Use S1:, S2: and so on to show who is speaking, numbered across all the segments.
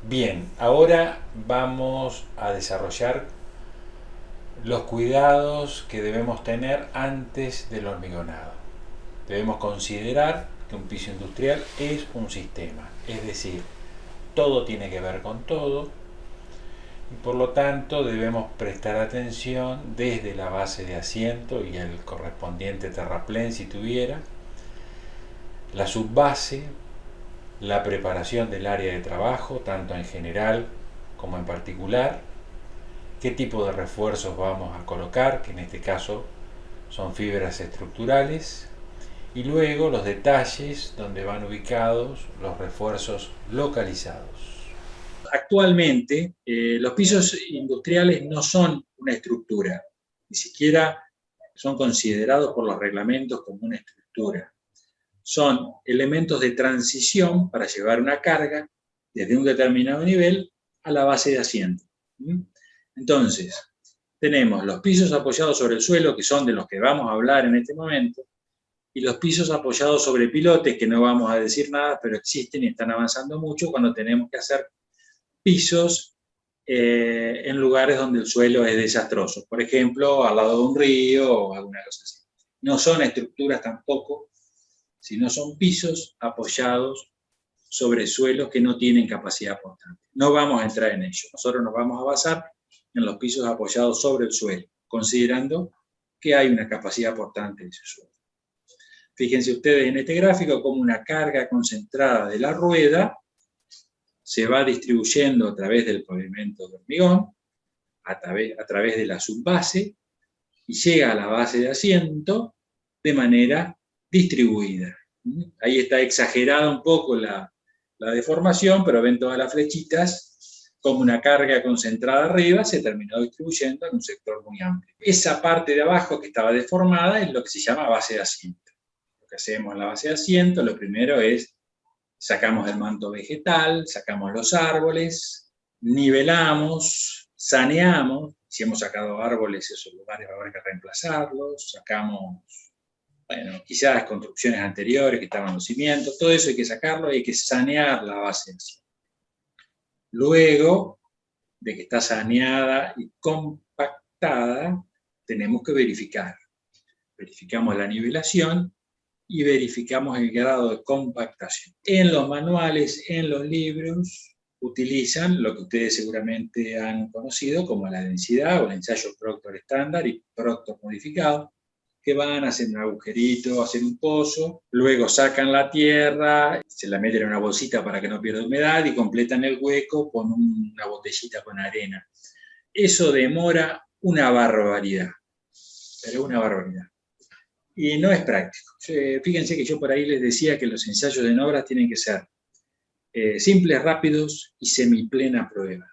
S1: Bien, ahora vamos a desarrollar los cuidados que debemos tener antes del hormigonado. Debemos considerar que un piso industrial es un sistema, es decir, todo tiene que ver con todo y por lo tanto debemos prestar atención desde la base de asiento y el correspondiente terraplén si tuviera, la subbase, la preparación del área de trabajo, tanto en general como en particular, qué tipo de refuerzos vamos a colocar, que en este caso son fibras estructurales, y luego los detalles donde van ubicados los refuerzos localizados. Actualmente, los pisos industriales no son una estructura, ni siquiera son considerados por los reglamentos como una estructura. Son elementos de transición para llevar una carga desde un determinado nivel a la base de asiento. Entonces, tenemos los pisos apoyados sobre el suelo, que son de los que vamos a hablar en este momento, y los pisos apoyados sobre pilotes, que no vamos a decir nada, pero existen y están avanzando mucho cuando tenemos que hacer pisos en lugares donde el suelo es desastroso. Por ejemplo, al lado de un río o alguna cosa así. No son estructuras tampoco, sino son pisos apoyados sobre suelos que no tienen capacidad portante. No vamos a entrar en ello. Nosotros nos vamos a basar en los pisos apoyados sobre el suelo, considerando que hay una capacidad portante de ese suelo. Fíjense ustedes en este gráfico cómo una carga concentrada de la rueda se va distribuyendo a través del pavimento de hormigón, a través de la subbase, y llega a la base de asiento de manera distribuida. Ahí está exagerada un poco la deformación, pero ven todas las flechitas, como una carga concentrada arriba se terminó distribuyendo en un sector muy amplio. Esa parte de abajo que estaba deformada es lo que se llama base de asiento. Lo que hacemos en la base de asiento, lo primero es sacamos el manto vegetal, sacamos los árboles, nivelamos, saneamos. Si hemos sacado árboles, esos lugares va a haber que reemplazarlos, sacamos, bueno, quizás construcciones anteriores que estaban los cimientos, todo eso hay que sacarlo y hay que sanear la base. Luego de que está saneada y compactada, tenemos que verificar. Verificamos la nivelación y verificamos el grado de compactación. En los manuales, en los libros, utilizan lo que ustedes seguramente han conocido como la densidad o el ensayo Proctor estándar y Proctor modificado, que van a hacer un agujerito, hacen un pozo, luego sacan la tierra, se la meten en una bolsita para que no pierda humedad y completan el hueco con una botellita con arena. Eso demora una barbaridad, pero una barbaridad. Y no es práctico. Fíjense que yo por ahí les decía que los ensayos en obras tienen que ser simples, rápidos y semiplena prueba.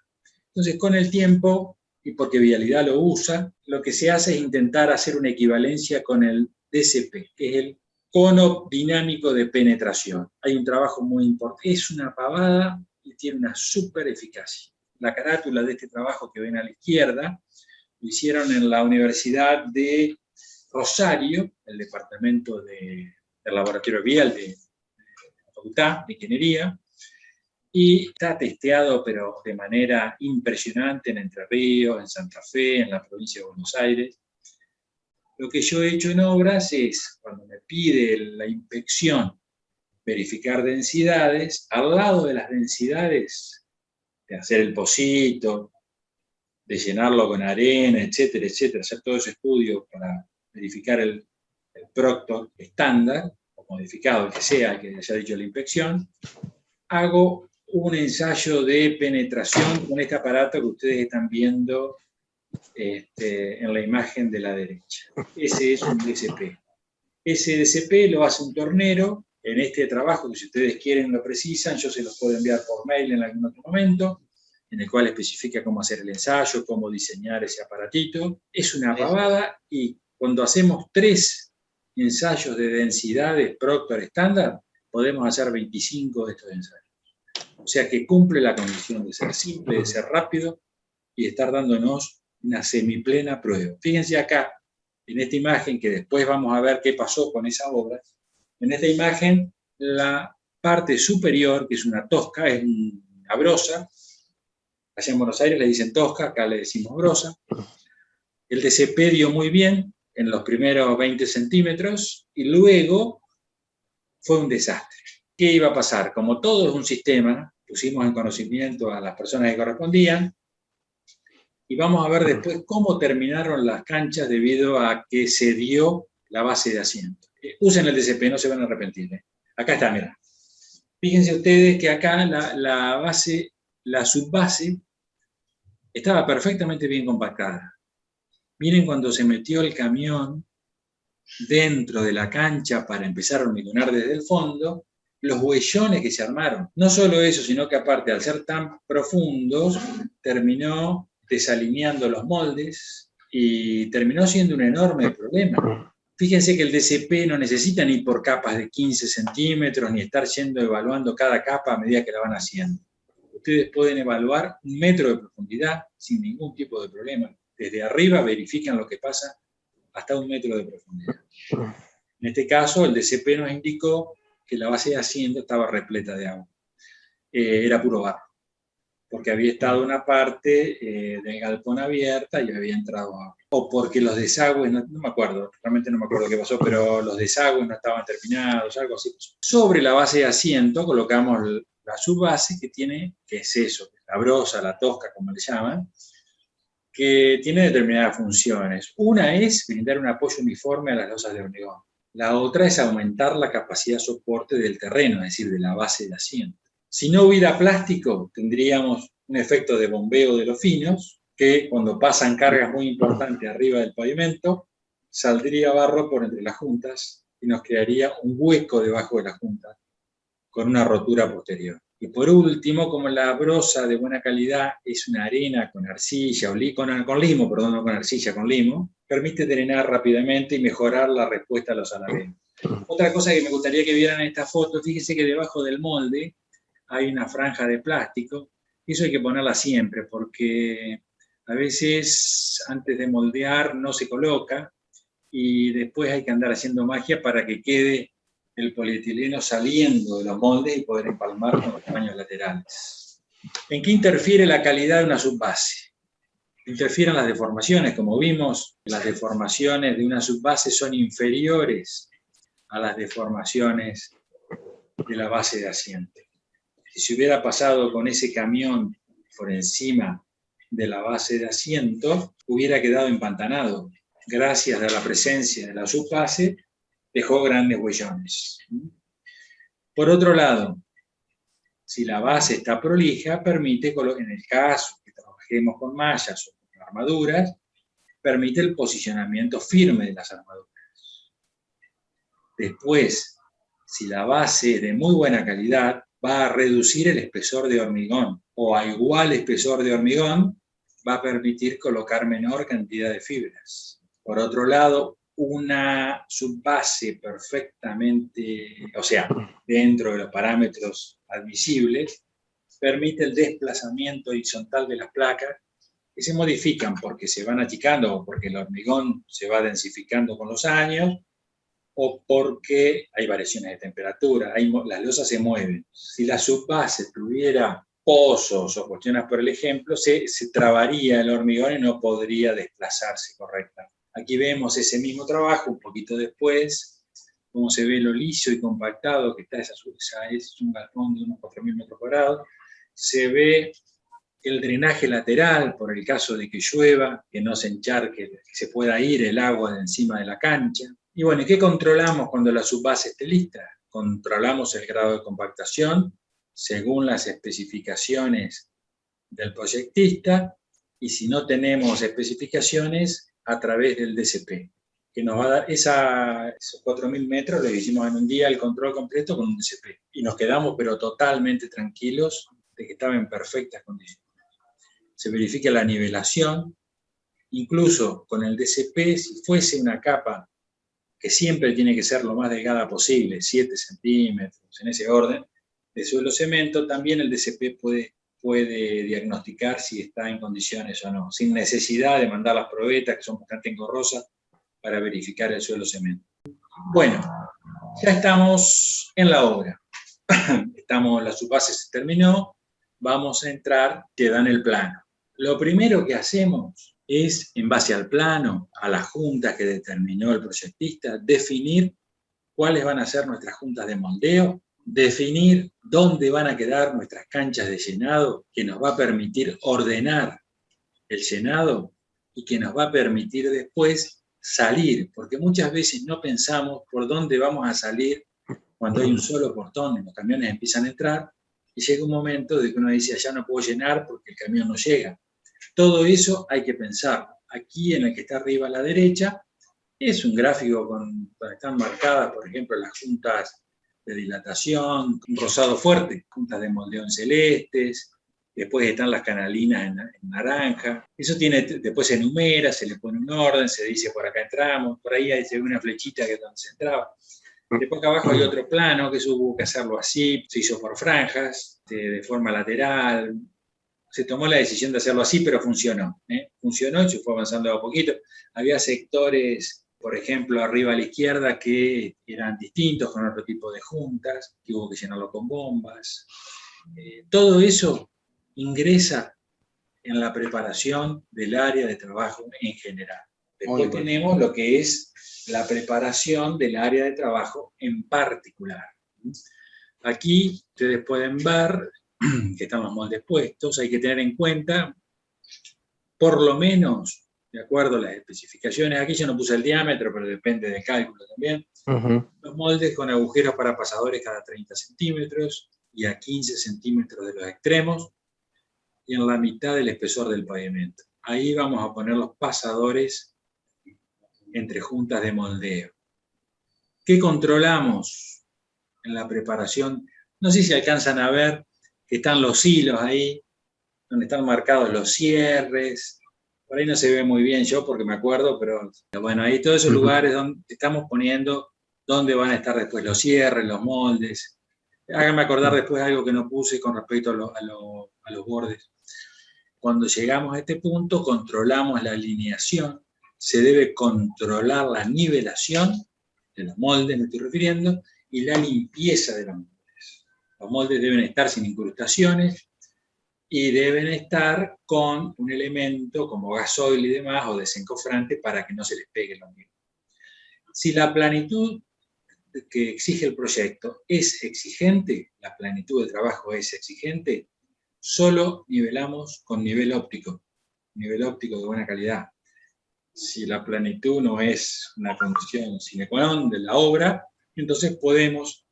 S1: Entonces, con el tiempo, y porque Vialidad lo usa, lo que se hace es intentar hacer una equivalencia con el DCP, que es el cono dinámico de penetración. Hay un trabajo muy importante, es una pavada y tiene una súper eficacia. La carátula de este trabajo que ven a la izquierda lo hicieron en la Universidad de Rosario, el departamento del laboratorio vial de la Facultad de Ingeniería, y está testeado, pero de manera impresionante en Entre Ríos, en Santa Fe, en la provincia de Buenos Aires. Lo que yo he hecho en obras es, cuando me pide la inspección, verificar densidades, al lado de las densidades, de hacer el pocito, de llenarlo con arena, etcétera, etcétera, hacer todo ese estudio para verificar el Proctor estándar, o modificado, el que sea, que haya dicho la inspección, hago un ensayo de penetración con este aparato que ustedes están viendo en la imagen de la derecha. Ese es un DCP. Ese DCP lo hace un tornero en este trabajo, que si ustedes quieren lo precisan, yo se los puedo enviar por mail en algún otro momento, en el cual especifica cómo hacer el ensayo, cómo diseñar ese aparatito. Es una pavada y cuando hacemos 3 ensayos de densidades Proctor estándar, podemos hacer 25 de estos ensayos. O sea que cumple la condición de ser simple, de ser rápido y de estar dándonos una semiplena prueba. Fíjense acá, en esta imagen, que después vamos a ver qué pasó con esa obra. En esta imagen, la parte superior, que es una tosca, es un
S2: una brosa. Allá en Buenos Aires le dicen tosca, acá le decimos brosa. El DCP dio muy bien en los primeros 20 centímetros y luego fue un desastre. ¿Qué iba a pasar? Como todo es un sistema, pusimos en conocimiento a las personas que correspondían y vamos a ver después cómo terminaron las canchas debido a que se dio la base de asiento. Usen el DCP, no se van a arrepentir. Acá está, mirá. Fíjense ustedes que acá la subbase estaba perfectamente bien compactada. Miren cuando se metió el camión dentro de la cancha para empezar a hormigonar desde el fondo, los huellones que se armaron. No solo eso, sino que aparte, al ser tan profundos, terminó desalineando los moldes y terminó siendo un enorme problema. Fíjense que el DCP no necesita ni por capas de 15 centímetros, ni estar evaluando cada capa a medida que la van haciendo. Ustedes pueden evaluar 1 metro de profundidad sin ningún tipo de problema. Desde arriba verifican lo que pasa hasta 1 metro de profundidad. En este caso, el DCP nos indicó que la base de asiento estaba repleta de agua. Era puro barro, porque había estado una parte del galpón abierta y había entrado agua. O porque los desagües, no me acuerdo, realmente no me acuerdo qué pasó, pero los desagües no estaban terminados, algo así. Sobre la base de asiento colocamos la subbase que es eso, la brosa, la tosca, como le llaman, que tiene determinadas funciones. Una es brindar un apoyo uniforme a las losas de hormigón. La otra es aumentar la capacidad de soporte del terreno, es decir, de la base de asiento. Si no hubiera plástico, tendríamos un efecto de bombeo de los finos, que cuando pasan cargas muy importantes arriba del pavimento, saldría barro por entre las juntas y nos crearía un hueco debajo de la junta, con una rotura posterior. Y por último, como la brosa de buena calidad es una arena con arcilla, con limo, perdón, no con arcilla, con limo, permite drenar rápidamente y mejorar la respuesta a los aladeros. Otra cosa que me gustaría que vieran en esta foto, fíjense que debajo del molde hay una franja de plástico, y eso hay que ponerla siempre, porque a veces antes de moldear no se coloca, y después hay que andar haciendo magia para que quede el polietileno saliendo de los moldes y poder empalmar con los paños laterales. ¿En qué interfiere la calidad de una subbase? Interfieren las deformaciones. Como vimos, las deformaciones de una subbase son inferiores a las deformaciones de la base de asiento. Si se hubiera pasado con ese camión por encima de la base de asiento, hubiera quedado empantanado. Gracias a la presencia de la subbase, dejó grandes huellones. Por otro lado, si la base está prolija, permite, en el caso que trabajemos con mallas o con armaduras, permite el posicionamiento firme de las armaduras. Después, si la base es de muy buena calidad, va a reducir el espesor de hormigón, o a igual espesor de hormigón, va a permitir colocar menor cantidad de fibras. Por otro lado, una subbase perfectamente, o sea, dentro de los parámetros admisibles, permite el desplazamiento horizontal de las placas, que se modifican porque se van achicando o porque el hormigón se va densificando con los años, o porque hay variaciones de temperatura, las losas se mueven. Si la subbase tuviera pozos o cuestiones por el ejemplo, se trabaría el hormigón y no podría desplazarse correctamente. Aquí vemos ese mismo trabajo, un poquito después, cómo se ve lo liso y compactado que está esa es un galpón de unos 4.000 metros cuadrados. Se ve el drenaje lateral, por el caso de que llueva, que no se encharque, que se pueda ir el agua de encima de la cancha. Y bueno, ¿qué controlamos cuando la subbase esté lista? Controlamos el grado de compactación según las especificaciones del proyectista, y si no tenemos especificaciones, a través del DCP, que nos va a dar esos 4.000 metros, lo hicimos en un día el control completo con un DCP. Y nos quedamos pero totalmente tranquilos de que estaba en perfectas condiciones. Se verifica la nivelación, incluso con el DCP, si fuese una capa que siempre tiene que ser lo más delgada posible, 7 centímetros, en ese orden, de suelo cemento, también el DCP puede diagnosticar si está en condiciones o no, sin necesidad de mandar las probetas, que son bastante engorrosas, para verificar el suelo cemento. Bueno, ya estamos en la obra. La subbase se terminó, vamos a entrar, te dan el plano. Lo primero que hacemos es, en base al plano, a las juntas que determinó el proyectista, definir cuáles van a ser nuestras juntas de moldeo, definir dónde van a quedar nuestras canchas de llenado, que nos va a permitir ordenar el llenado y que nos va a permitir después salir, porque muchas veces no pensamos por dónde vamos a salir cuando hay un solo portón y los camiones empiezan a entrar, y llega un momento de que uno dice, ya no puedo llenar porque el camión no llega. Todo eso hay que pensar. Aquí en el que está arriba a la derecha es un gráfico donde están marcadas, por ejemplo, las juntas de dilatación, un rosado fuerte, juntas de moldeo en celestes, después están las canalinas en naranja. Eso después se enumera, se le pone un orden, se dice por acá entramos, por ahí se ve una flechita que es donde se entraba. Después acá abajo hay otro plano, que eso hubo que hacerlo así, se hizo por franjas, de forma lateral. Se tomó la decisión de hacerlo así, pero funcionó. Funcionó y se fue avanzando a poquito. Había sectores, por ejemplo, arriba a la izquierda, que eran distintos, con otro tipo de juntas, que hubo que llenarlo con bombas. Todo eso ingresa en la preparación del área de trabajo en general. Después tenemos lo que es la preparación del área de trabajo en particular. Aquí ustedes pueden ver que están los moldes puestos. Hay que tener en cuenta, por lo menos, de acuerdo a las especificaciones, aquí yo no puse el diámetro, pero depende del cálculo también, los moldes con agujeros para pasadores cada 30 centímetros y a 15 centímetros de los extremos y en la mitad del espesor del pavimento. Ahí vamos a poner los pasadores entre juntas de moldeo. ¿Qué controlamos en la preparación? No sé si alcanzan a ver que están los hilos ahí, donde están marcados los cierres. Por ahí no se ve muy bien yo porque me acuerdo, pero bueno, ahí todos esos lugares donde estamos poniendo dónde van a estar después los cierres, los moldes. Háganme acordar después algo que no puse con respecto a los bordes. Cuando llegamos a este punto, controlamos la alineación. Se debe controlar la nivelación de los moldes, me estoy refiriendo, y la limpieza de los moldes. Los moldes deben estar sin incrustaciones y deben estar con un elemento como gasoil y demás, o desencofrante, para que no se les pegue los mismos. Si la planitud que exige el proyecto es exigente, la planitud del trabajo es exigente, solo nivelamos con nivel óptico de buena calidad. Si la planitud no es una condición sine qua non de la obra, entonces podemos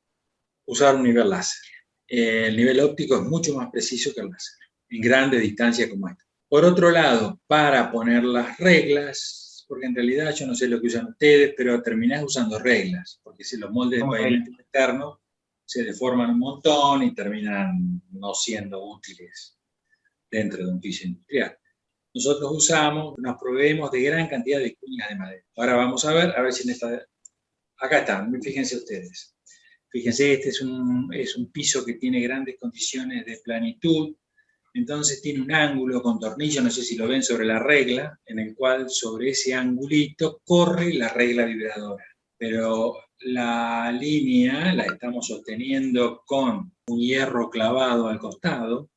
S2: usar un nivel láser. El nivel óptico es mucho más preciso que el láser, en grandes distancias como esta. Por otro lado, para poner las reglas, porque en realidad yo no sé lo que usan ustedes, pero terminás usando reglas, porque si los moldes de pavimento externo se deforman un montón y terminan no siendo útiles dentro de un piso industrial. Nosotros nos proveemos de gran cantidad de cuñas de madera. Ahora vamos a ver si en esta... Acá están, fíjense ustedes. Fíjense, este es un piso que tiene grandes condiciones de planitud, entonces tiene un ángulo con tornillo, no sé si lo ven sobre la regla, en el cual sobre ese angulito corre la regla vibradora. Pero la línea la estamos sosteniendo con un hierro clavado al costado,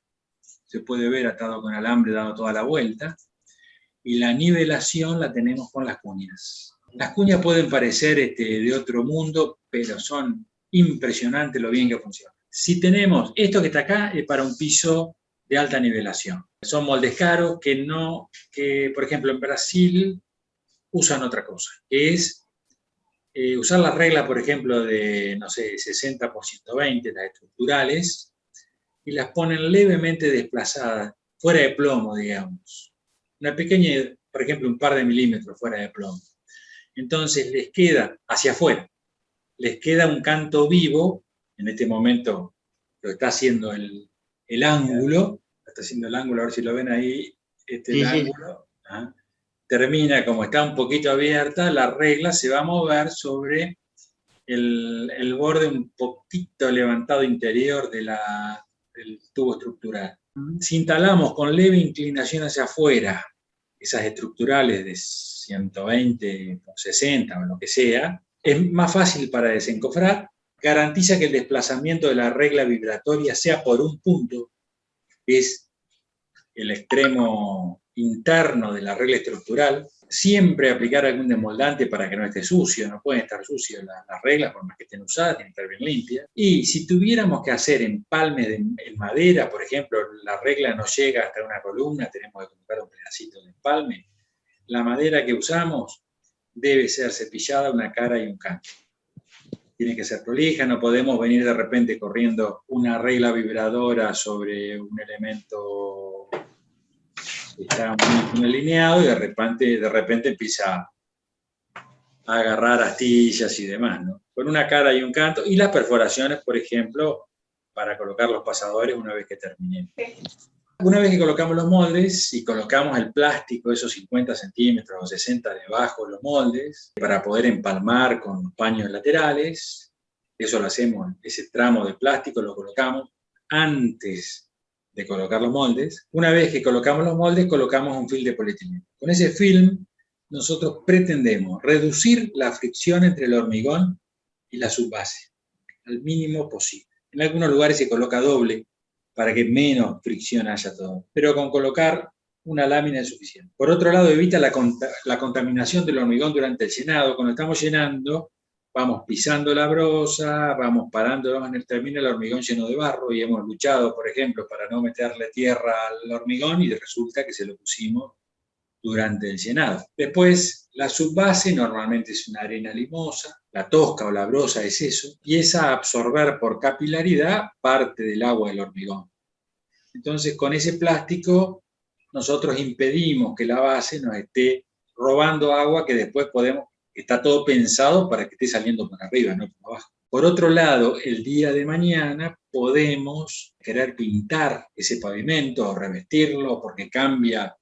S2: se puede ver atado con alambre dando toda la vuelta, y la nivelación la tenemos con las cuñas. Las cuñas pueden parecer de otro mundo, pero son impresionantes lo bien que funcionan. Si tenemos esto que está acá, es para un piso de alta nivelación. Son moldes caros que por ejemplo, en Brasil usan otra cosa, que es usar la regla, por ejemplo, de, no sé, 60 por 120, las estructurales, y las ponen levemente desplazadas, fuera de plomo, digamos. Una pequeña, por ejemplo, un par de milímetros fuera de plomo. Entonces les queda hacia afuera, les queda un canto vivo, en este momento lo está haciendo el ángulo, a ver si lo ven ahí, el ángulo, termina, como está un poquito abierta, la regla se va a mover sobre el borde un poquito levantado interior del tubo estructural. Si instalamos con leve inclinación hacia afuera esas estructurales de 120 por 60 o lo que sea, es más fácil para desencofrar, garantiza que el desplazamiento de la regla vibratoria sea por un punto es el extremo interno de la regla estructural. Siempre aplicar algún desmoldante para que no esté sucio, no pueden estar sucias las reglas, por más que estén usadas, tienen que estar bien limpias. Y si tuviéramos que hacer empalmes en madera, por ejemplo, la regla no llega hasta una columna, tenemos que colocar un pedacito de empalme, la madera que usamos debe ser cepillada una cara y un canto. Tiene que ser prolija, no podemos venir de repente corriendo una regla vibradora sobre un elemento que está muy alineado y de repente empieza a agarrar astillas y demás, ¿no? Con una cara y un canto, y las perforaciones, por ejemplo, para colocar los pasadores una vez que terminemos. Una vez que colocamos los moldes y colocamos el plástico, esos 50 centímetros o 60 debajo de los moldes, para poder empalmar con los paños laterales, eso lo hacemos, ese tramo de plástico lo colocamos antes de colocar los moldes. Una vez que colocamos los moldes, colocamos un film de polietileno. Con ese film, nosotros pretendemos reducir la fricción entre el hormigón y la subbase al mínimo posible. En algunos lugares se coloca doble para que menos fricción haya todo, pero con colocar una lámina es suficiente. Por otro lado, evita la contaminación del hormigón durante el llenado. Cuando estamos llenando, vamos pisando la brosa, vamos parando, termina el hormigón lleno de barro y hemos luchado, por ejemplo, para no meterle tierra al hormigón y resulta que se lo pusimos durante el llenado. Después, la subbase normalmente es una arena limosa, la tosca o la brosa es eso, y es a absorber por capilaridad parte del agua del hormigón. Entonces, con ese plástico, nosotros impedimos que la base nos esté robando agua que después está todo pensado para que esté saliendo por arriba, no por abajo. Por otro lado, el día de mañana podemos querer pintar ese pavimento o revestirlo porque cambia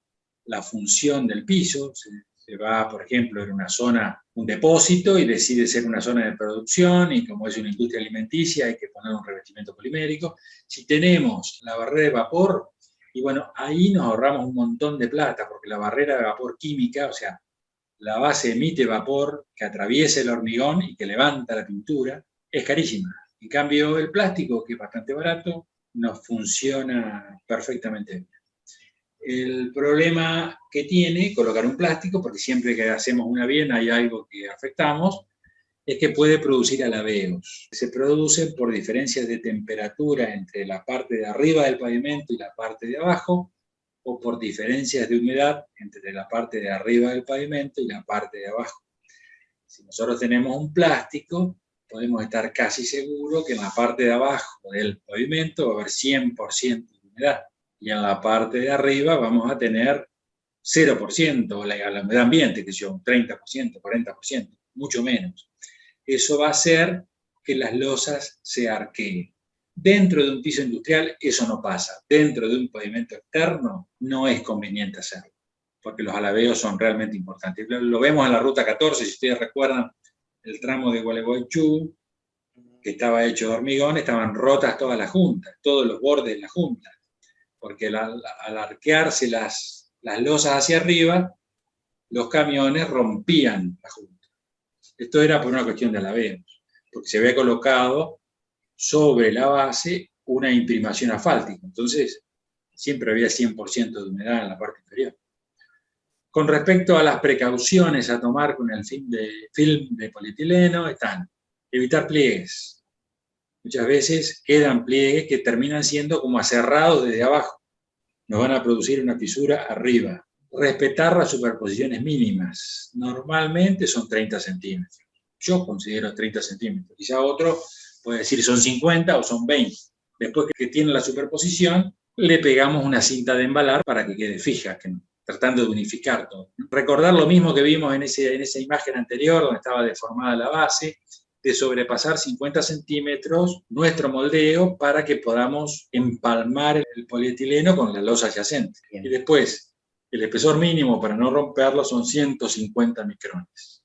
S2: la función del piso. Se va, por ejemplo, en una zona, un depósito, y decide ser una zona de producción, y como es una industria alimenticia hay que poner un revestimiento polimérico. Si tenemos la barrera de vapor, y bueno, ahí nos ahorramos un montón de plata, porque la barrera de vapor química, o sea, la base emite vapor que atraviesa el hormigón y que levanta la pintura, es carísima. En cambio, el plástico, que es bastante barato, nos funciona perfectamente bien. El problema que tiene colocar un plástico, porque siempre que hacemos una bien hay algo que afectamos, es que puede producir alabeos. Se producen por diferencias de temperatura entre la parte de arriba del pavimento y la parte de abajo, o por diferencias de humedad entre la parte de arriba del pavimento y la parte de abajo. Si nosotros tenemos un plástico, podemos estar casi seguros que en la parte de abajo del pavimento va a haber 100% de humedad. Y en la parte de arriba vamos a tener 0%, la humedad ambiente, que sea un 30%, 40%, mucho menos. Eso va a hacer que las losas se arqueen. Dentro de un piso industrial eso no pasa. Dentro de un pavimento externo no es conveniente hacerlo, porque los alabeos son realmente importantes. Lo vemos en la ruta 14, si ustedes recuerdan, el tramo de Gualeguaychú, que estaba hecho de hormigón, estaban rotas todas las juntas, todos los bordes de las juntas, porque al arquearse las losas hacia arriba, los camiones rompían la junta. Esto era por una cuestión de alabeos, porque se había colocado sobre la base una imprimación asfáltica, entonces siempre había 100% de humedad en la parte inferior. Con respecto a las precauciones a tomar con el film de polietileno, están evitar pliegues. Muchas veces quedan pliegues que terminan siendo como aserrados desde abajo. Nos van a producir una fisura arriba. Respetar las superposiciones mínimas. Normalmente son 30 centímetros. Yo considero 30 centímetros. Quizá otro puede decir son 50 o son 20. Después que tiene la superposición, le pegamos una cinta de embalar para que quede fija, tratando de unificar todo. Recordar lo mismo que vimos en esa imagen anterior, donde estaba deformada la base, de sobrepasar 50 centímetros nuestro moldeo para que podamos empalmar el polietileno con la losa adyacente. Bien. Y después, el espesor mínimo para no romperlo son 150 micrones.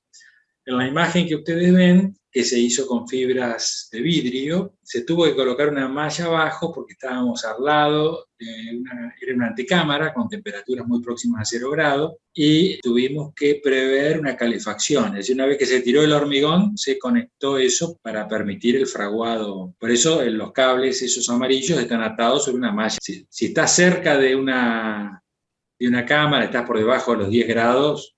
S2: En la imagen que ustedes ven, que se hizo con fibras de vidrio. Se tuvo que colocar una malla abajo porque estábamos al lado de era una antecámara con temperaturas muy próximas a 0 grados y tuvimos que prever una calefacción. Es decir, una vez que se tiró el hormigón, se conectó eso para permitir el fraguado. Por eso los cables, esos amarillos, están atados sobre una malla. Si estás cerca de una cámara, estás por debajo de los 10 grados,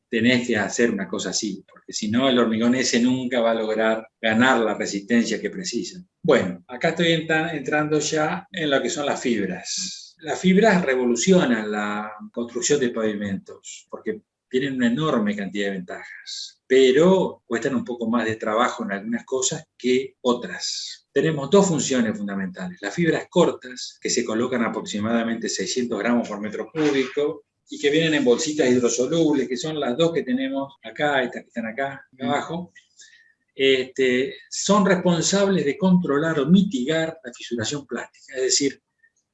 S2: tenés que hacer una cosa así, porque si no el hormigón ese nunca va a lograr ganar la resistencia que precisa. Bueno, acá estoy entrando ya en lo que son las fibras. Las fibras revolucionan la construcción de pavimentos, porque tienen una enorme cantidad de ventajas, pero cuestan un poco más de trabajo en algunas cosas que otras. Tenemos dos funciones fundamentales. Las fibras cortas, que se colocan aproximadamente 600 gramos por metro cúbico, y que vienen en bolsitas hidrosolubles, que son las dos que tenemos acá, estas que están acá abajo, son responsables de controlar o mitigar la fisuración plástica. Es decir,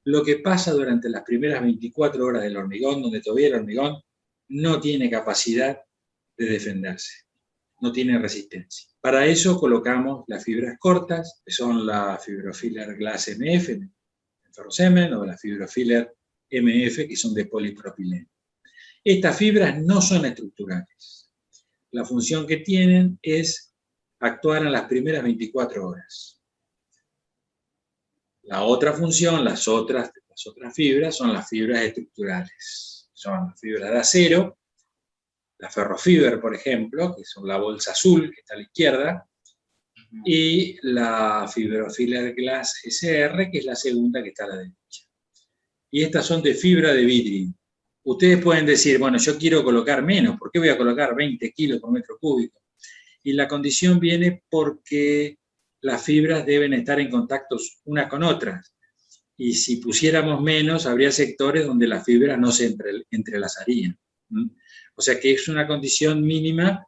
S2: lo que pasa durante las primeras 24 horas del hormigón, donde todavía el hormigón no tiene capacidad de defenderse, no tiene resistencia. Para eso colocamos las fibras cortas, que son la Fibrofiller Glass MF en ferrocement, o la Fibrofiller MF, que son de polipropileno. Estas fibras no son estructurales. La función que tienen es actuar en las primeras 24 horas. La otra función, las otras fibras, son las fibras estructurales. Son las fibras de acero, la Ferrofiber, por ejemplo, que son la bolsa azul, que está a la izquierda, y la Fibrofiller Glass SR, que es la segunda, que está a la derecha. Y estas son de fibra de vidrio. Ustedes pueden decir, bueno, yo quiero colocar menos, ¿por qué voy a colocar 20 kilos por metro cúbico? Y la condición viene porque las fibras deben estar en contacto unas con otras. Y si pusiéramos menos, habría sectores donde las fibras no se entrelazarían. O sea que es una condición mínima,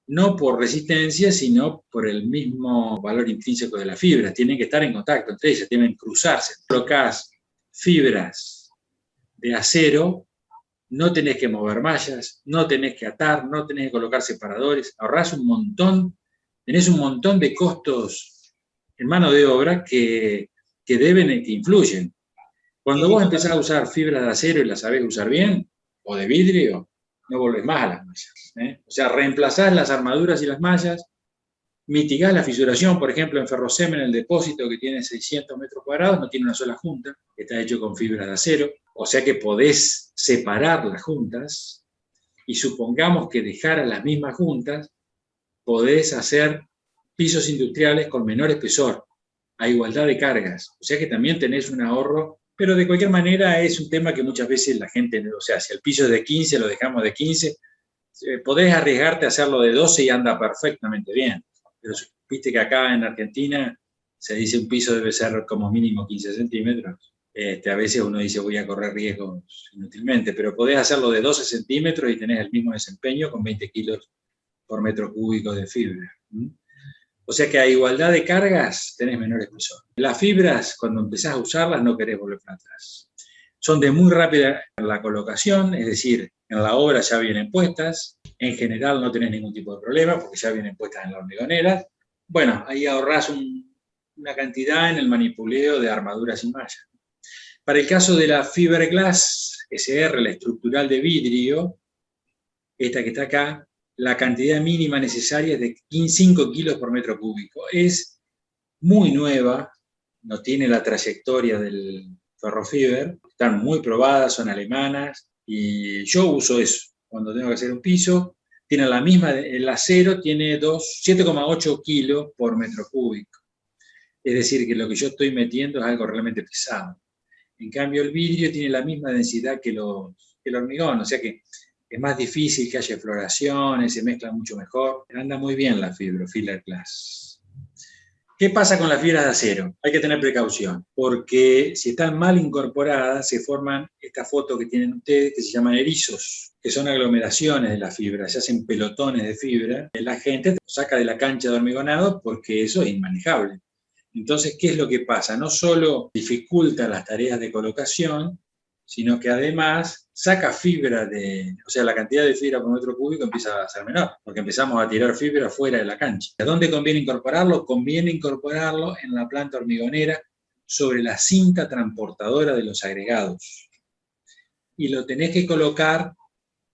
S2: no por resistencia, sino por el mismo valor intrínseco de la fibra. Tienen que estar en contacto entre ellas, tienen que cruzarse. Colocás fibras de acero, no tenés que mover mallas, no tenés que atar, no tenés que colocar separadores, ahorrás un montón, tenés un montón de costos en mano de obra que influyen. Cuando vos empezás a usar fibra de acero y la sabés usar bien, o de vidrio, no volvés más a las mallas. O sea, reemplazás las armaduras y las mallas, mitigás la fisuración. Por ejemplo, en ferrocement, el depósito, que tiene 600 metros cuadrados, no tiene una sola junta, está hecho con fibra de acero, o sea que podés separar las juntas, y supongamos que dejaras las mismas juntas, podés hacer pisos industriales con menor espesor, a igualdad de cargas, o sea que también tenés un ahorro, pero de cualquier manera es un tema que muchas veces la gente, o sea, si el piso es de 15, lo dejamos de 15, podés arriesgarte a hacerlo de 12 y anda perfectamente bien. Pero viste que acá en Argentina se dice un piso debe ser como mínimo 15 centímetros. A veces uno dice voy a correr riesgos inútilmente, pero podés hacerlo de 12 centímetros y tenés el mismo desempeño con 20 kilos por metro cúbico de fibra. O sea que a igualdad de cargas tenés menor espesor. Las fibras, cuando empezás a usarlas, no querés volver para atrás. Son de muy rápida la colocación, es decir, en la obra ya vienen puestas. En general no tenés ningún tipo de problema porque ya vienen puestas en la hormigonera. Bueno, ahí ahorrás una cantidad en el manipuleo de armaduras y mallas. Para el caso de la Fiberglass SR, la estructural de vidrio, esta que está acá, la cantidad mínima necesaria es de 5 kilos por metro cúbico. Es muy nueva, no tiene la trayectoria del Ferrofiber, están muy probadas, son alemanas, y yo uso eso cuando tengo que hacer un piso. Tiene la misma, el acero tiene 7,8 kilos por metro cúbico. Es decir, que lo que yo estoy metiendo es algo realmente pesado. En cambio, el vidrio tiene la misma densidad que el hormigón, o sea que es más difícil que haya floraciones, se mezcla mucho mejor. Anda muy bien la Fibrofiller Glass. ¿Qué pasa con las fibras de acero? Hay que tener precaución, porque si están mal incorporadas, se forman esta foto que tienen ustedes, que se llaman erizos, que son aglomeraciones de la fibra, se hacen pelotones de fibra. La gente saca de la cancha de hormigonado porque eso es inmanejable. Entonces, ¿qué es lo que pasa? No solo dificulta las tareas de colocación, sino que además saca fibra o sea, la cantidad de fibra por metro cúbico empieza a ser menor, porque empezamos a tirar fibra fuera de la cancha. ¿A dónde conviene incorporarlo? Conviene incorporarlo en la planta hormigonera sobre la cinta transportadora de los agregados. Y lo tenés que colocar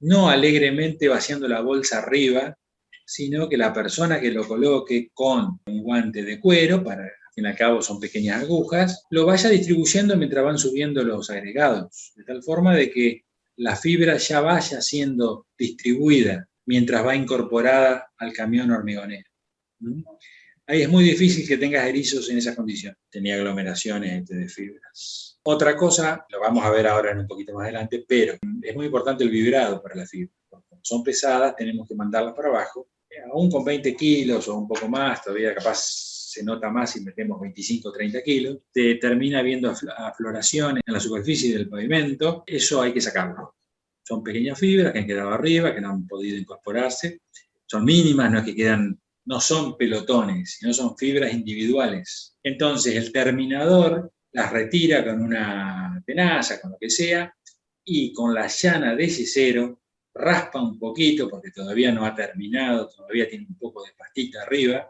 S2: no alegremente vaciando la bolsa arriba, sino que la persona que lo coloque con un guante de cuero, para al fin y al cabo son pequeñas agujas, lo vaya distribuyendo mientras van subiendo los agregados, de tal forma de que la fibra ya vaya siendo distribuida mientras va incorporada al camión hormigonero. Ahí es muy difícil que tengas erizos en esas condiciones. Tenía aglomeraciones de fibras. Otra cosa, lo vamos a ver ahora en un poquito más adelante, pero es muy importante el vibrado para las fibras. Como son pesadas, tenemos que mandarlas para abajo. Aún con 20 kilos o un poco más, todavía capaz se nota más si metemos 25 o 30 kilos, te termina viendo afloraciones en la superficie del pavimento. Eso hay que sacarlo. Son pequeñas fibras que han quedado arriba, que no han podido incorporarse. Son mínimas, no es que quedan... No son pelotones, sino son fibras individuales. Entonces el terminador las retira con una tenaza, con lo que sea, y con la llana de yesero raspa un poquito, porque todavía no ha terminado, todavía tiene un poco de pastita arriba,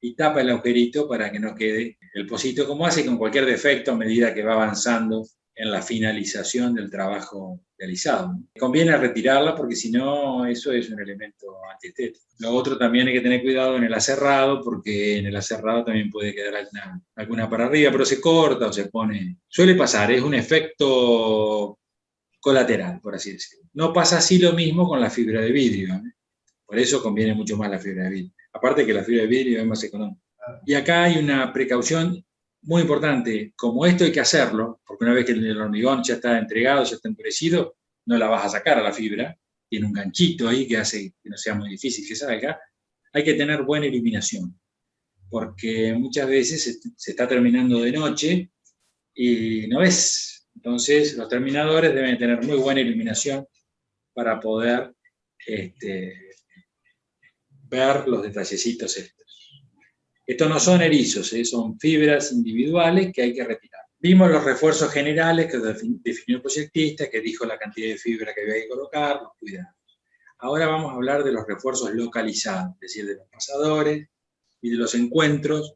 S2: y tapa el agujerito para que no quede el pocito, como hace con cualquier defecto a medida que va avanzando en la finalización del trabajo realizado. Conviene retirarla porque si no, eso es un elemento antiestético. Lo otro también hay que tener cuidado en el aserrado, porque en el aserrado también puede quedar alguna para arriba, pero se corta o se pone. Suele pasar, es un efecto colateral, por así decirlo. No pasa así lo mismo con la fibra de vidrio, ¿eh? Por eso conviene mucho más la fibra de vidrio. Aparte que la fibra de vidrio es más económica. Y acá hay una precaución muy importante. Como esto hay que hacerlo, porque una vez que el hormigón ya está entregado, ya está endurecido, no la vas a sacar a la fibra. Tiene un ganchito ahí que hace que no sea muy difícil que salga. Hay que tener buena iluminación, porque muchas veces se está terminando de noche y no ves. Entonces, los terminadores deben tener muy buena iluminación para poder ver los detallecitos estos. Estos no son erizos, son fibras individuales que hay que retirar. Vimos los refuerzos generales que definió el proyectista, que dijo la cantidad de fibra que había que colocar, los cuidados. Ahora vamos a hablar de los refuerzos localizados, es decir, de los pasadores y de los encuentros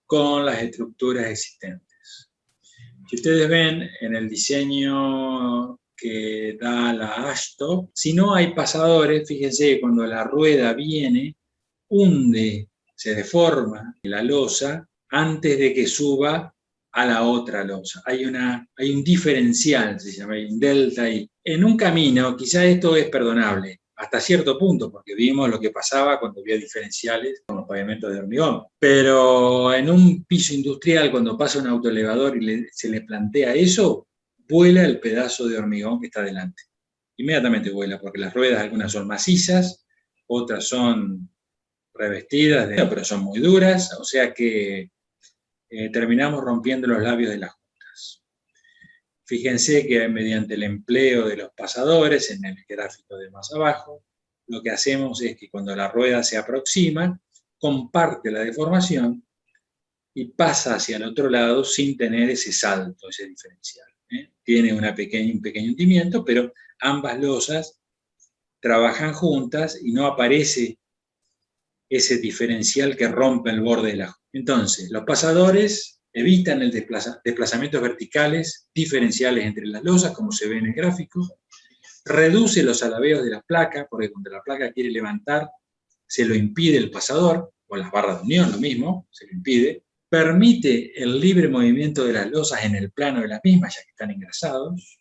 S2: con las estructuras existentes. Si ustedes ven en el diseño que da la ASHTO, si no hay pasadores, fíjense, cuando la rueda viene, hunde, se deforma la losa antes de que suba a la otra losa. Hay un diferencial, se llama, hay un delta ahí. En un camino, quizá esto es perdonable, hasta cierto punto, porque vimos lo que pasaba cuando había diferenciales con los pavimentos de hormigón. Pero en un piso industrial, cuando pasa un autoelevador y se le plantea eso, vuela el pedazo de hormigón que está delante. Inmediatamente vuela, porque las ruedas algunas son macizas, otras son revestidas, pero son muy duras, o sea que terminamos rompiendo los labios de las juntas. Fíjense que mediante el empleo de los pasadores, en el gráfico de más abajo, lo que hacemos es que cuando la rueda se aproxima, comparte la deformación y pasa hacia el otro lado sin tener ese salto, ese diferencial. Tiene un pequeño hundimiento, pero ambas losas trabajan juntas y no aparece ese diferencial que rompe el borde de la junta. Entonces, los pasadores evitan el desplazamientos verticales diferenciales entre las losas, como se ve en el gráfico, reduce los alabeos de la placa, porque cuando la placa quiere levantar, se lo impide el pasador, o las barras de unión, lo mismo, se lo impide, permite el libre movimiento de las losas en el plano de las mismas, ya que están engrasados,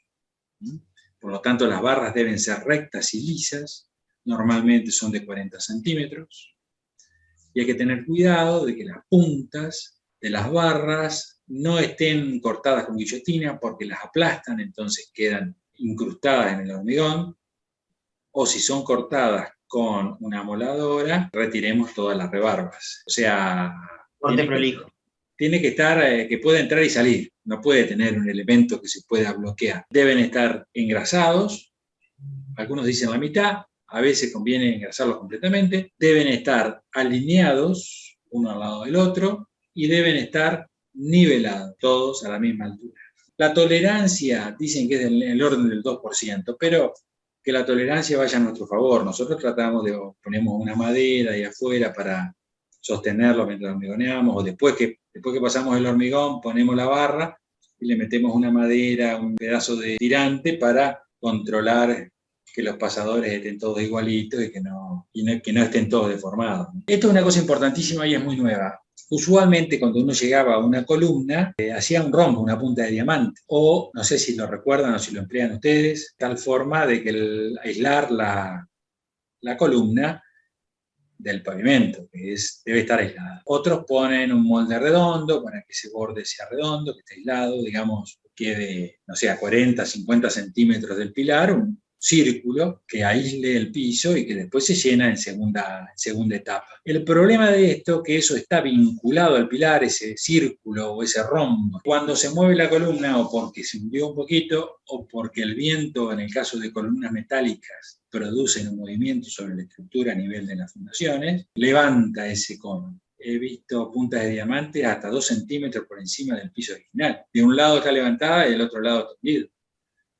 S2: por lo tanto las barras deben ser rectas y lisas, normalmente son de 40 centímetros, y hay que tener cuidado de que las puntas de las barras no estén cortadas con guillotina porque las aplastan, entonces quedan incrustadas en el hormigón, o si son cortadas con una moladora, retiremos todas las rebarbas. O sea, tiene que estar, que pueda entrar y salir, no puede tener un elemento que se pueda bloquear. Deben estar engrasados, algunos dicen la mitad, a veces conviene engrasarlos completamente, deben estar alineados uno al lado del otro y deben estar nivelados, todos a la misma altura. La tolerancia, dicen que es del orden del 2%, pero que la tolerancia vaya a nuestro favor. Nosotros tratamos de, ponemos una madera ahí afuera para sostenerlo mientras hormigoneamos, o después que pasamos el hormigón, ponemos la barra y le metemos una madera, un pedazo de tirante para controlar que los pasadores estén todos igualitos y que no estén todos deformados. Esto es una cosa importantísima y es muy nueva. Usualmente cuando uno llegaba a una columna, hacía un rombo, una punta de diamante, o no sé si lo recuerdan o si lo emplean ustedes, tal forma de que aislar la columna del pavimento, que debe estar aislada. Otros ponen un molde redondo para que ese borde sea redondo, que esté aislado, digamos, quede, no sé, a 40, 50 centímetros del pilar, un círculo que aísle el piso y que después se llena en segunda etapa. El problema de esto es que eso está vinculado al pilar, ese círculo o ese rombo. Cuando se mueve la columna, o porque se hundió un poquito, o porque el viento, en el caso de columnas metálicas, producen un movimiento sobre la estructura a nivel de las fundaciones, levanta ese cono. He visto puntas de diamante hasta 2 centímetros por encima del piso original. De un lado está levantada y del otro lado tendido.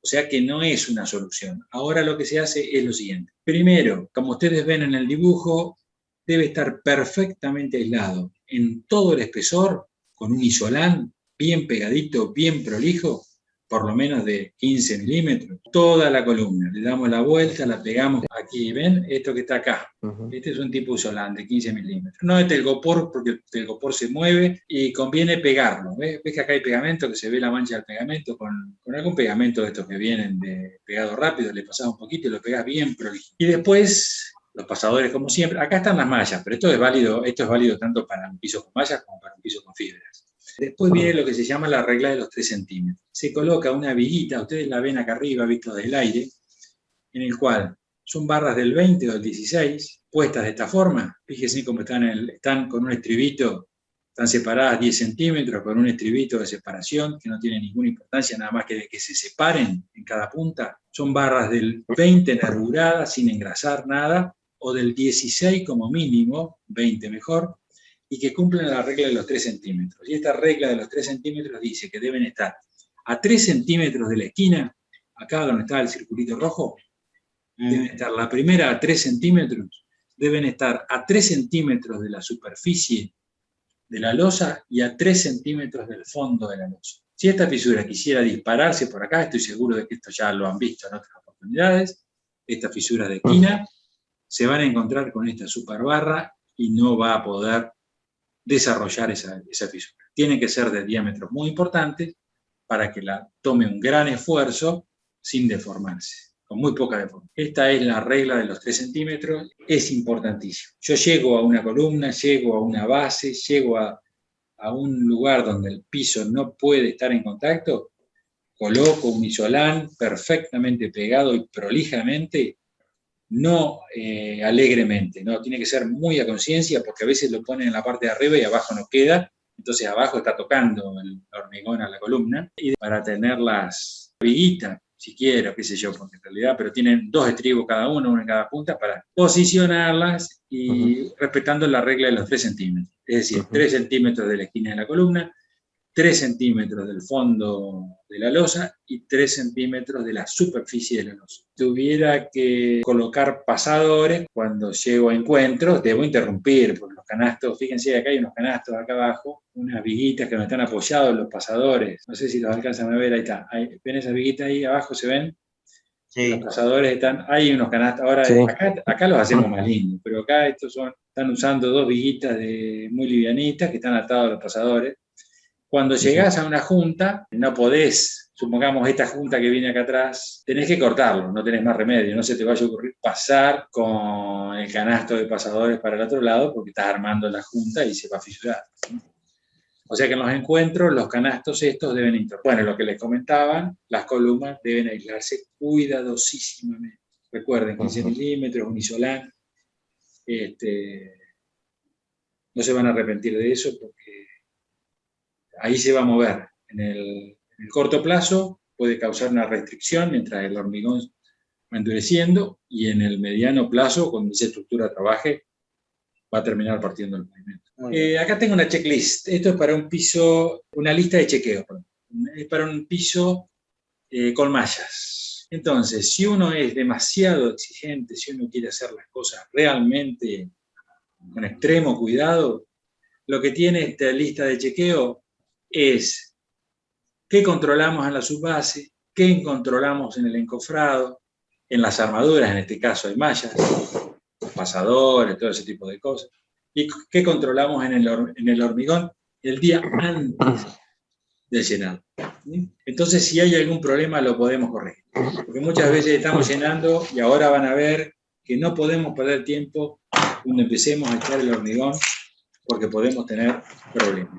S2: O sea que no es una solución. Ahora lo que se hace es lo siguiente. Primero, como ustedes ven en el dibujo, debe estar perfectamente aislado en todo el espesor, con un isolán bien pegadito, bien prolijo, por lo menos de 15 milímetros, toda la columna. Le damos la vuelta, la pegamos aquí, ¿ven? Esto que está acá. Este es un tipo de isolán de 15 milímetros. No es telgopor, porque el telgopor se mueve y conviene pegarlo. ¿Ves que acá hay pegamento, que se ve la mancha del pegamento? Con algún pegamento de estos que vienen de pegado rápido, le pasás un poquito y lo pegás bien prolijo. Y después, los pasadores, como siempre. Acá están las mallas, pero esto es válido tanto para un piso con mallas como para un piso con fibras. Después viene lo que se llama la regla de los 3 centímetros. Se coloca una viguita, ustedes la ven acá arriba, visto del aire, en el cual son barras del 20 o del 16, puestas de esta forma. Fíjense cómo están con un estribito, están separadas 10 centímetros, con un estribito de separación, que no tiene ninguna importancia, nada más que de que se separen en cada punta. Son barras del 20 nervuradas, sin engrasar nada, o del 16 como mínimo, 20 mejor, y que cumplen la regla de los 3 centímetros. Y esta regla de los 3 centímetros dice que deben estar a 3 centímetros de la esquina, acá donde está el circulito rojo, deben estar la primera a 3 centímetros, deben estar a 3 centímetros de la superficie de la losa y a 3 centímetros del fondo de la losa. Si esta fisura quisiera dispararse por acá, estoy seguro de que esto ya lo han visto en otras oportunidades, estas fisuras de esquina se van a encontrar con esta super barra y no va a poder desarrollar esa fisura. Tiene que ser de diámetros muy importantes para que la tome un gran esfuerzo sin deformarse, con muy poca deformación. Esta es la regla de los 3 centímetros, es importantísimo. Yo llego a una columna, llego a una base, llego a un lugar donde el piso no puede estar en contacto, coloco un isolán perfectamente pegado y prolijamente, no alegremente, no, tiene que ser muy a conciencia, porque a veces lo ponen en la parte de arriba y abajo no queda, entonces abajo está tocando el hormigón a la columna, y para tener las viguitas, si quiero, qué sé yo, porque en realidad, pero tienen 2 estribos cada uno en cada punta, para posicionarlas y respetando la regla de los 3 centímetros, es decir, 3 centímetros de la esquina de la columna, 3 centímetros del fondo de la losa y 3 centímetros de la superficie de la losa. Tuviera que colocar pasadores, cuando llego a encuentros, debo interrumpir, porque los canastos, fíjense, acá hay unos canastos acá abajo, unas viguitas que me están apoyados en los pasadores, no sé si los alcanzan a ver, ahí está, ¿ven esas viguitas ahí abajo, se ven? Sí. Los pasadores están, hay unos canastos, ahora sí. acá los hacemos más lindos, pero acá están usando 2 viguitas muy livianitas que están atados a los pasadores. Cuando llegás a una junta, no podés, supongamos esta junta que viene acá atrás, tenés que cortarlo, no tenés más remedio, no se te vaya a ocurrir pasar con el canasto de pasadores para el otro lado porque estás armando la junta y se va a fisurar. O sea que en los encuentros los canastos estos deben interrumpir. Bueno, lo que les comentaban, las columnas deben aislarse cuidadosísimamente. Recuerden, 15 milímetros, un isolán. No se van a arrepentir de eso porque ahí se va a mover. En el corto plazo puede causar una restricción mientras el hormigón va endureciendo, y en el mediano plazo, cuando esa estructura trabaje, va a terminar partiendo el pavimento. Acá tengo una checklist. Esto es para un piso, una lista de chequeo. es para un piso con mallas. Entonces, si uno es demasiado exigente, si uno quiere hacer las cosas realmente con extremo cuidado, lo que tiene esta lista de chequeo es qué controlamos en la subbase, qué controlamos en el encofrado, en las armaduras, en este caso hay mallas, los pasadores, todo ese tipo de cosas, y qué controlamos en el hormigón el día antes del llenado. Entonces, si hay algún problema, lo podemos corregir. Porque muchas veces estamos llenando y ahora van a ver que no podemos perder tiempo cuando empecemos a echar el hormigón porque podemos tener problemas.